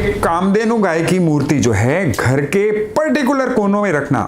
एक कामधेनु गाय की मूर्ति जो है घर के पर्टिकुलर कोनों में रखना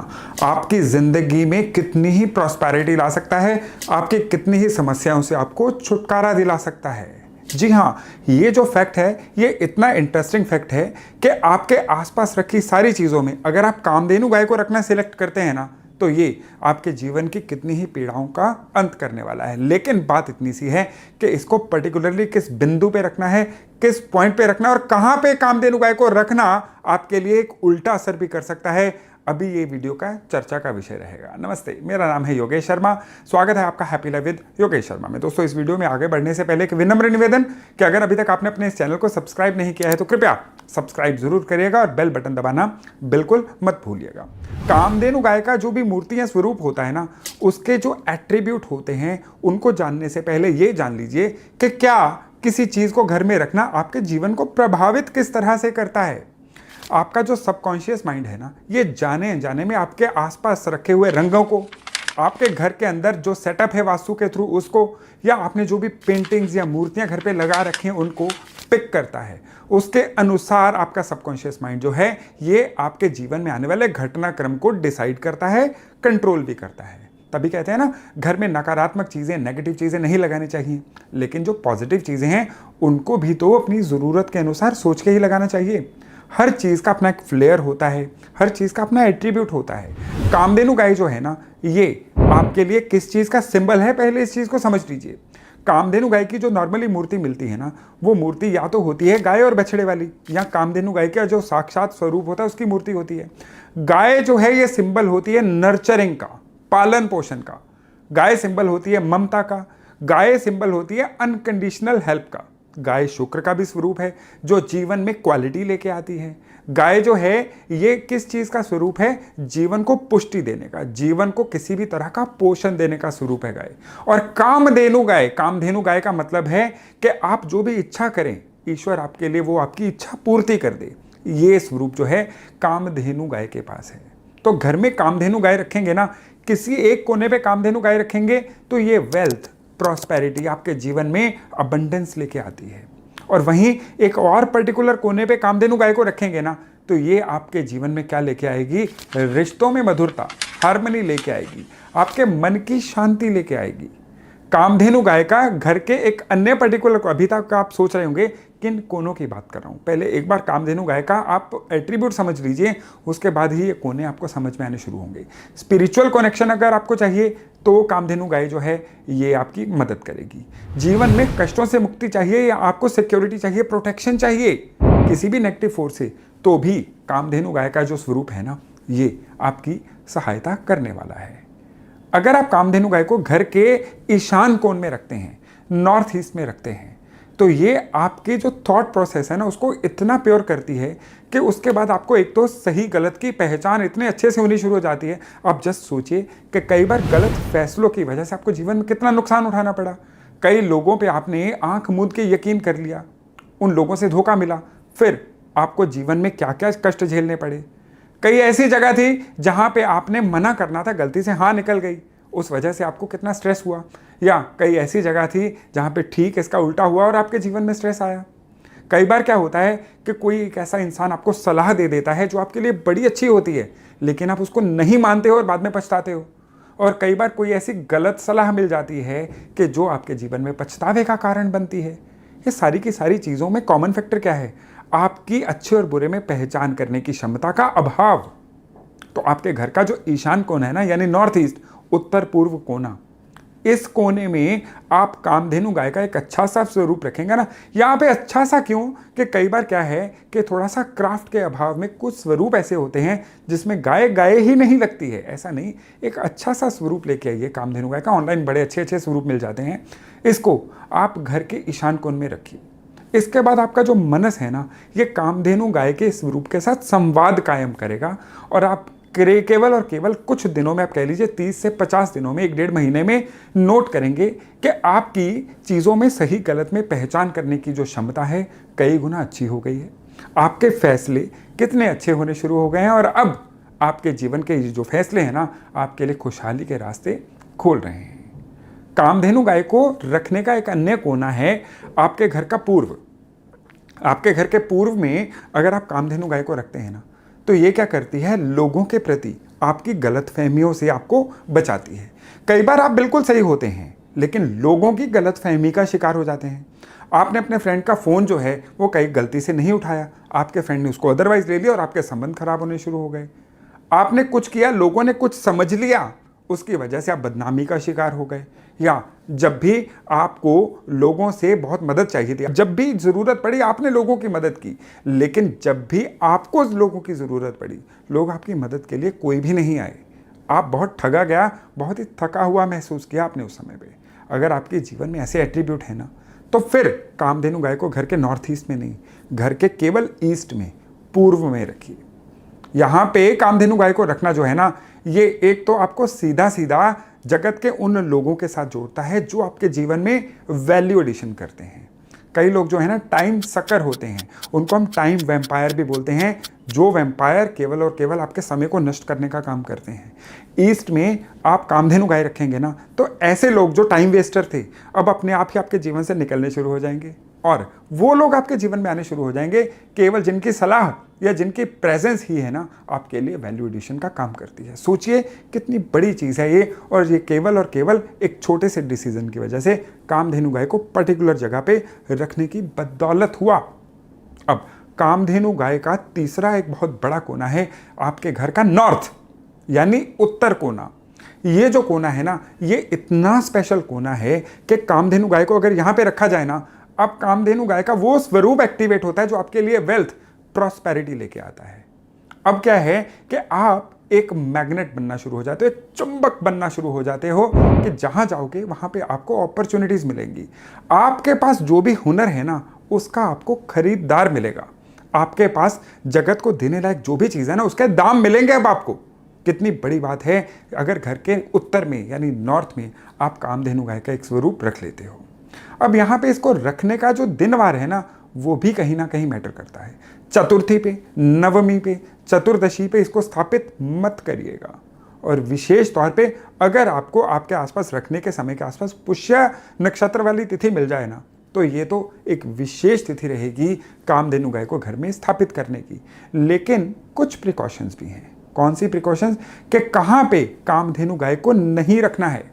आपकी जिंदगी में कितनी ही प्रॉस्पेरिटी ला सकता है, आपकी कितनी ही समस्याओं से आपको छुटकारा दिला सकता है। जी हाँ, ये जो फैक्ट है ये इतना इंटरेस्टिंग फैक्ट है कि आपके आसपास रखी सारी चीज़ों में अगर आप कामधेनु गाय को रखना सिलेक्ट करते हैं ना, तो ये आपके जीवन की कितनी ही पीड़ाओं का अंत करने वाला है। लेकिन बात इतनी सी है कि इसको पर्टिकुलरली किस बिंदु पे रखना है, किस पॉइंट पे रखना है और कहां पे कामधेनु गाय को रखना आपके लिए एक उल्टा असर भी कर सकता है, अभी ये वीडियो का चर्चा का विषय रहेगा। नमस्ते, मेरा नाम है योगेश शर्मा। स्वागत है आपका happy life with Yogesh Sharma में। दोस्तों, इस वीडियो में आगे बढ़ने से पहले एक विनम्र निवेदन कि अगर अभी तक आपने अपने इस चैनल को सब्सक्राइब नहीं किया है तो कृपया सब्सक्राइब जरूर करिएगा और बेल बटन दबाना बिल्कुल मत भूलिएगा। कामधेनु गाय का जो भी मूर्ति या स्वरूप होता है ना, उसके जो एट्रीब्यूट होते हैं उनको जानने से पहले ये जान लीजिए कि क्या किसी चीज को घर में रखना आपके जीवन को प्रभावित किस तरह से करता है। आपका जो सबकॉन्शियस माइंड है ना, ये जाने अनजाने में आपके आसपास रखे हुए रंगों को, आपके घर के अंदर जो सेटअप है वास्तु के थ्रू उसको, या आपने जो भी पेंटिंग्स या मूर्तियां घर पे लगा रखी हैं उनको पिक करता है। उसके अनुसार आपका सबकॉन्शियस माइंड जो है ये आपके जीवन में आने वाले घटनाक्रम को डिसाइड करता है, कंट्रोल भी करता है। तभी कहते हैं ना, घर में नकारात्मक चीज़ें, नेगेटिव चीज़ें नहीं लगानी चाहिए, लेकिन जो पॉजिटिव चीज़ें हैं उनको भी तो अपनी ज़रूरत के अनुसार सोच के ही लगाना चाहिए। हर चीज़ का अपना एक फ्लेयर होता है, हर चीज़ का अपना एट्रीब्यूट होता है। कामधेनु गाय जो है ना, ये आपके लिए किस चीज़ का सिंबल है, पहले इस चीज़ को समझ लीजिए। कामधेनु गाय की जो नॉर्मली मूर्ति मिलती है ना, वो मूर्ति या तो होती है गाय और बछड़े वाली, या कामधेनु गाय का जो साक्षात स्वरूप होता है उसकी मूर्ति होती है। गाय जो है ये सिंबल होती है नर्चरिंग का, पालन पोषण का। गाय सिंबल होती है ममता का। गाय सिंबल होती है अनकंडीशनल हेल्प का। गाय शुक्र का भी स्वरूप है जो जीवन में क्वालिटी लेके आती है। गाय जो है ये किस चीज का स्वरूप है, जीवन को पुष्टि देने का, जीवन को किसी भी तरह का पोषण देने का स्वरूप है गाय। और कामधेनु गाय का मतलब है कि आप जो भी इच्छा करें ईश्वर आपके लिए वो आपकी इच्छा पूर्ति कर दे। ये स्वरूप जो है कामधेनु गाय के पास है। तो घर में कामधेनु गाय रखेंगे ना, किसी एक कोने पे कामधेनु गाय रखेंगे तो ये वेल्थ, प्रॉस्पेरिटी आपके जीवन में अबंडेंस लेके आती है। और वहीं एक और पर्टिकुलर कोने पे कामधेनु गाय को रखेंगे ना, तो ये आपके जीवन में क्या लेके आएगी, रिश्तों में मधुरता, हार्मनी लेके आएगी, आपके मन की शांति लेके आएगी। कामधेनु गाय का घर के एक अन्य पर्टिकुलर को, अभी तक आप सोच रहे होंगे किन कोनों की बात कर रहा हूं, पहले एक बार कामधेनु गाय का आप एट्रीब्यूट समझ लीजिए, उसके बाद ही ये कोने आपको समझ में आने शुरू होंगे। स्पिरिचुअल कनेक्शन अगर आपको चाहिए तो कामधेनु गाय जो है ये आपकी मदद करेगी। जीवन में कष्टों से मुक्ति चाहिए या आपको सिक्योरिटी चाहिए, प्रोटेक्शन चाहिए किसी भी नेगेटिव फोर्स से, तो भी कामधेनु गाय का जो स्वरूप है ना, ये आपकी सहायता करने वाला है। अगर आप कामधेनु गाय को घर के ईशान कोण में रखते हैं, नॉर्थ ईस्ट में रखते हैं, तो ये आपकी जो थॉट प्रोसेस है ना उसको इतना प्योर करती है कि उसके बाद आपको एक तो सही गलत की पहचान इतने अच्छे से होनी शुरू हो जाती है। आप जस्ट सोचिए कि कई बार गलत फैसलों की वजह से आपको जीवन में कितना नुकसान उठाना पड़ा। कई लोगों पे आपने आंख मूंद के यकीन कर लिया, उन लोगों से धोखा मिला, फिर आपको जीवन में क्या क्या कष्ट झेलने पड़े। कई ऐसी जगह थी जहां पे आपने मना करना था, गलती से हाँ निकल गई, उस वजह से आपको कितना स्ट्रेस हुआ। या कई ऐसी जगह थी जहां पे ठीक इसका उल्टा हुआ और आपके जीवन में स्ट्रेस आया। कई बार क्या होता है कि कोई एक ऐसा इंसान आपको सलाह दे देता है जो आपके लिए बड़ी अच्छी होती है, लेकिन आप उसको नहीं मानते हो और बाद में पछताते हो। और कई बार कोई ऐसी गलत सलाह मिल जाती है कि जो आपके जीवन में पछतावे का कारण बनती है। ये सारी की सारी चीज़ों में कॉमन फैक्टर क्या है, आपकी अच्छे और बुरे में पहचान करने की क्षमता का अभाव। तो आपके घर का जो ईशान कोना है ना, यानी नॉर्थ ईस्ट, उत्तर पूर्व कोना, इस कोने में आप कामधेनु गाय का एक अच्छा सा स्वरूप रखेंगे ना। यहाँ पे अच्छा सा क्यों, कि कई बार क्या है कि थोड़ा सा क्राफ्ट के अभाव में कुछ स्वरूप ऐसे होते हैं जिसमें गाय गाय ही नहीं लगती है। ऐसा नहीं, एक अच्छा सा स्वरूप लेके आइए कामधेनु गाय का। ऑनलाइन बड़े अच्छे अच्छे स्वरूप मिल जाते हैं, इसको आप घर के ईशान कोण में रखिए। इसके बाद आपका जो मनस है ना, ये कामधेनु गाय के स्वरूप के साथ संवाद कायम करेगा और आप केवल और केवल कुछ दिनों में, आप कह लीजिए 30 से 50 दिनों में, 1-1.5 महीने में नोट करेंगे कि आपकी चीज़ों में सही गलत में पहचान करने की जो क्षमता है कई गुना अच्छी हो गई है। आपके फैसले कितने अच्छे होने शुरू हो गए हैं और अब आपके जीवन के जो फैसले हैं ना, आपके लिए खुशहाली के रास्ते खोल रहे हैं। कामधेनु गाय को रखने का एक अन्य कोना है आपके घर का पूर्व। आपके घर के पूर्व में अगर आप कामधेनु गाय को रखते हैं ना, तो ये क्या करती है, लोगों के प्रति आपकी गलतफहमियों से आपको बचाती है। कई बार आप बिल्कुल सही होते हैं लेकिन लोगों की गलतफहमी का शिकार हो जाते हैं। आपने अपने फ्रेंड का फ़ोन जो है वो कहीं गलती से नहीं उठाया, आपके फ्रेंड ने उसको अदरवाइज ले लिया और आपके संबंध खराब होने शुरू हो गए। आपने कुछ किया, लोगों ने कुछ समझ लिया, उसकी वजह से आप बदनामी का शिकार हो गए। या जब भी आपको लोगों से बहुत मदद चाहिए थी, जब भी ज़रूरत पड़ी आपने लोगों की मदद की, लेकिन जब भी आपको लोगों की ज़रूरत पड़ी लोग आपकी मदद के लिए कोई भी नहीं आए। आप बहुत ठगा गया, बहुत ही थका हुआ महसूस किया आपने उस समय पे। अगर आपके जीवन में ऐसे एट्रीब्यूट है ना, तो फिर कामधेनु गाय को घर के नॉर्थ ईस्ट में नहीं, घर के केवल ईस्ट में, पूर्व में रखिए। यहाँ पे कामधेनु गाय को रखना जो है ना, ये एक तो आपको सीधा सीधा जगत के उन लोगों के साथ जोड़ता है जो आपके जीवन में वैल्यू एडिशन करते हैं। कई लोग जो है ना टाइम सकर होते हैं, उनको हम टाइम वैम्पायर भी बोलते हैं, जो वैम्पायर केवल और केवल आपके समय को नष्ट करने का काम करते हैं। ईस्ट में आप कामधेनु गाय रखेंगे ना, तो ऐसे लोग जो टाइम वेस्टर थे अब अपने आप ही आपके जीवन से निकलने शुरू हो जाएंगे और वो लोग आपके जीवन में आने शुरू हो जाएंगे केवल जिनकी सलाह या जिनकी प्रेजेंस ही है ना आपके लिए वैल्यू एडिशन का काम करती है। सोचिए कितनी बड़ी चीज़ है ये, और ये केवल और केवल एक छोटे से डिसीजन की वजह से कामधेनु गाय को पर्टिकुलर जगह पे रखने की बदौलत हुआ। अब कामधेनु गाय का तीसरा एक बहुत बड़ा कोना है आपके घर का नॉर्थ, यानी उत्तर कोना। ये जो कोना है ना, ये इतना स्पेशल कोना है कि कामधेनु गाय को अगर यहाँ पे रखा जाए ना, अब कामधेनु गाय का वो स्वरूप एक्टिवेट होता है जो आपके लिए वेल्थ, प्रॉस्पेरिटी लेके आता है। अब क्या है कि आप एक मैग्नेट बनना शुरू हो जाते हो, एक चुंबक बनना शुरू हो जाते हो कि जहां जाओगे वहां पे आपको अपॉर्चुनिटीज मिलेंगी। आपके पास जो भी हुनर है ना, उसका आपको खरीदार मिलेगा। आपके पास जगत को देने लायक जो भी चीज है ना, उसके दाम मिलेंगे अब आपको। कितनी बड़ी बात है अगर घर के उत्तर में यानी नॉर्थ में आप कामधेनु गाय का एक स्वरूप रख लेते हो। अब यहाँ पे इसको रखने का जो दिनवार है ना, वो भी कहीं ना कहीं मैटर करता है। चतुर्थी पे, नवमी पे, चतुर्दशी पे इसको स्थापित मत करिएगा। और विशेष तौर पे अगर आपको आपके आसपास रखने के समय के आसपास पुष्य नक्षत्र वाली तिथि मिल जाए ना, तो ये तो एक विशेष तिथि रहेगी कामधेनु गाय को घर में स्थापित करने की। लेकिन कुछ प्रिकॉशंस भी हैं। कौन सी प्रिकॉशंस? कि कहाँ पे कामधेनु गाय को नहीं रखना है।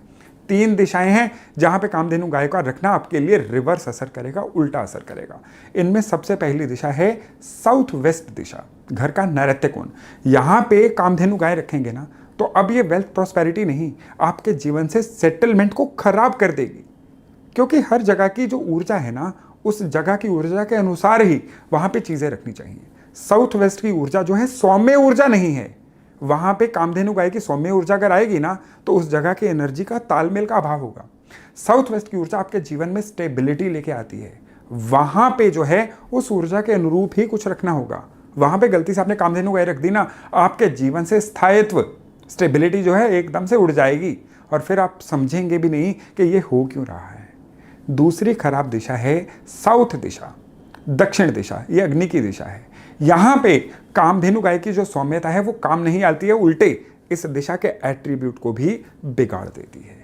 3 दिशाएं हैं जहां पे कामधेनु गाय का रखना आपके लिए रिवर्स असर करेगा, उल्टा असर करेगा। इनमें सबसे पहली दिशा है साउथ वेस्ट दिशा, घर का नैऋत्य कोण। यहां पे कामधेनु गाय रखेंगे ना, तो अब ये वेल्थ प्रॉस्पेरिटी नहीं, आपके जीवन से सेटलमेंट को खराब कर देगी। क्योंकि हर जगह की जो ऊर्जा है ना, उस जगह की ऊर्जा के अनुसार ही वहां पे चीजें रखनी चाहिए। साउथ वेस्ट की ऊर्जा जो है सौम्य ऊर्जा नहीं है। वहां पे कामधेनु गाय की सौम्य ऊर्जा अगर आएगी ना, तो उस जगह की एनर्जी का तालमेल का अभाव होगा। साउथ वेस्ट की ऊर्जा आपके जीवन में स्टेबिलिटी लेके आती है। वहां पे जो है उस ऊर्जा के अनुरूप ही कुछ रखना होगा। वहां पे गलती से आपने कामधेनु गाय रख दी ना, आपके जीवन से स्थायित्व, स्टेबिलिटी जो है एकदम से उड़ जाएगी और फिर आप समझेंगे भी नहीं कि ये हो क्यों रहा है। दूसरी खराब दिशा है साउथ दिशा, दक्षिण दिशा। ये अग्नि की दिशा है। यहां पे कामधेनु गाय की जो सौम्यता है वो काम नहीं आती है, उल्टे इस दिशा के एट्रीब्यूट को भी बिगाड़ देती है।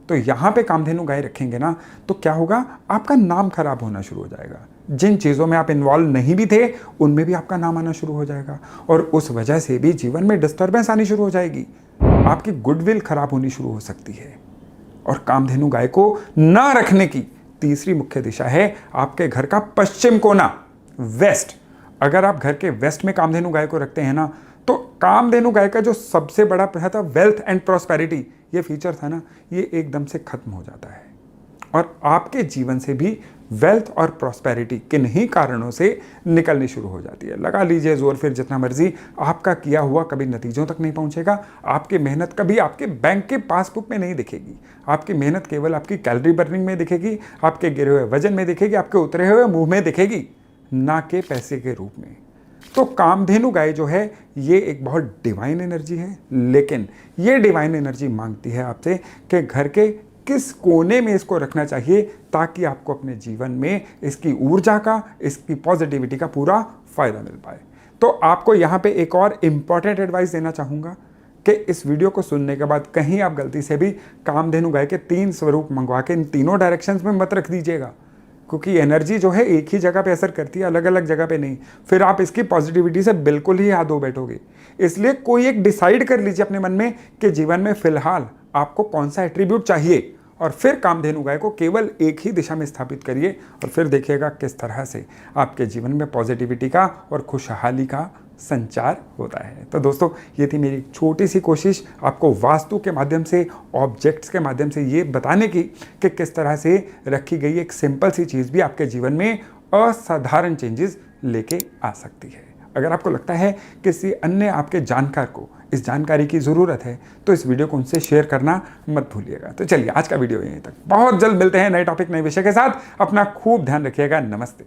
तो यहां पे कामधेनु गाय रखेंगे ना, तो क्या होगा, आपका नाम खराब होना शुरू हो जाएगा। जिन चीजों में आप इन्वॉल्व नहीं भी थे उनमें भी आपका नाम आना शुरू हो जाएगा और उस वजह से भी जीवन में डिस्टर्बेंस आनी शुरू हो जाएगी। आपकी गुडविल खराब होनी शुरू हो सकती है। और कामधेनु गाय को ना रखने की तीसरी मुख्य दिशा है आपके घर का पश्चिम कोना, वेस्ट। अगर आप घर के वेस्ट में कामधेनु गाय को रखते हैं ना, तो कामधेनु गाय का जो सबसे बड़ा था वेल्थ एंड प्रॉस्पेरिटी, ये फीचर था ना, ये एकदम से खत्म हो जाता है और आपके जीवन से भी वेल्थ और प्रॉस्पेरिटी किन्हीं कारणों से निकलनी शुरू हो जाती है। लगा लीजिए जोर फिर जितना मर्जी, आपका किया हुआ कभी नतीजों तक नहीं पहुंचेगा। आपकी मेहनत कभी आपके बैंक के पासबुक में नहीं दिखेगी। आपकी मेहनत केवल आपकी कैलोरी बर्निंग में दिखेगी, आपके गिरे हुए वजन में दिखेगी, आपके उतरे हुए मुंह में दिखेगी, ना के पैसे के रूप में। तो कामधेनु गाय जो है ये एक बहुत डिवाइन एनर्जी है, लेकिन ये डिवाइन एनर्जी मांगती है आपसे कि घर के किस कोने में इसको रखना चाहिए ताकि आपको अपने जीवन में इसकी ऊर्जा का, इसकी पॉजिटिविटी का पूरा फायदा मिल पाए। तो आपको यहाँ पे एक और इम्पॉर्टेंट एडवाइस देना चाहूँगा कि इस वीडियो को सुनने के बाद कहीं आप गलती से भी कामधेनु गाय के 3 स्वरूप मंगवा के इन तीनों डायरेक्शंस में मत रख दीजिएगा। क्योंकि एनर्जी जो है एक ही जगह पे असर करती है, अलग अलग जगह पे नहीं। फिर आप इसकी पॉजिटिविटी से बिल्कुल ही याद हो बैठोगे। इसलिए कोई एक डिसाइड कर लीजिए अपने मन में कि जीवन में फिलहाल आपको कौन सा एट्रीब्यूट चाहिए, और फिर कामधेनु गाय को केवल एक ही दिशा में स्थापित करिए और फिर देखिएगा किस तरह से आपके जीवन में पॉजिटिविटी का और खुशहाली का संचार होता है। तो दोस्तों, ये थी मेरी छोटी सी कोशिश आपको वास्तु के माध्यम से, ऑब्जेक्ट्स के माध्यम से ये बताने की कि किस तरह से रखी गई एक सिंपल सी चीज़ भी आपके जीवन में असाधारण चेंजेस लेके आ सकती है। अगर आपको लगता है किसी अन्य आपके जानकार को इस जानकारी की ज़रूरत है तो इस वीडियो को उनसे शेयर करना मत भूलिएगा। तो चलिए, आज का वीडियो यहीं तक। बहुत जल्द मिलते हैं नए टॉपिक, नए विषय के साथ। अपना खूब ध्यान रखिएगा। नमस्ते।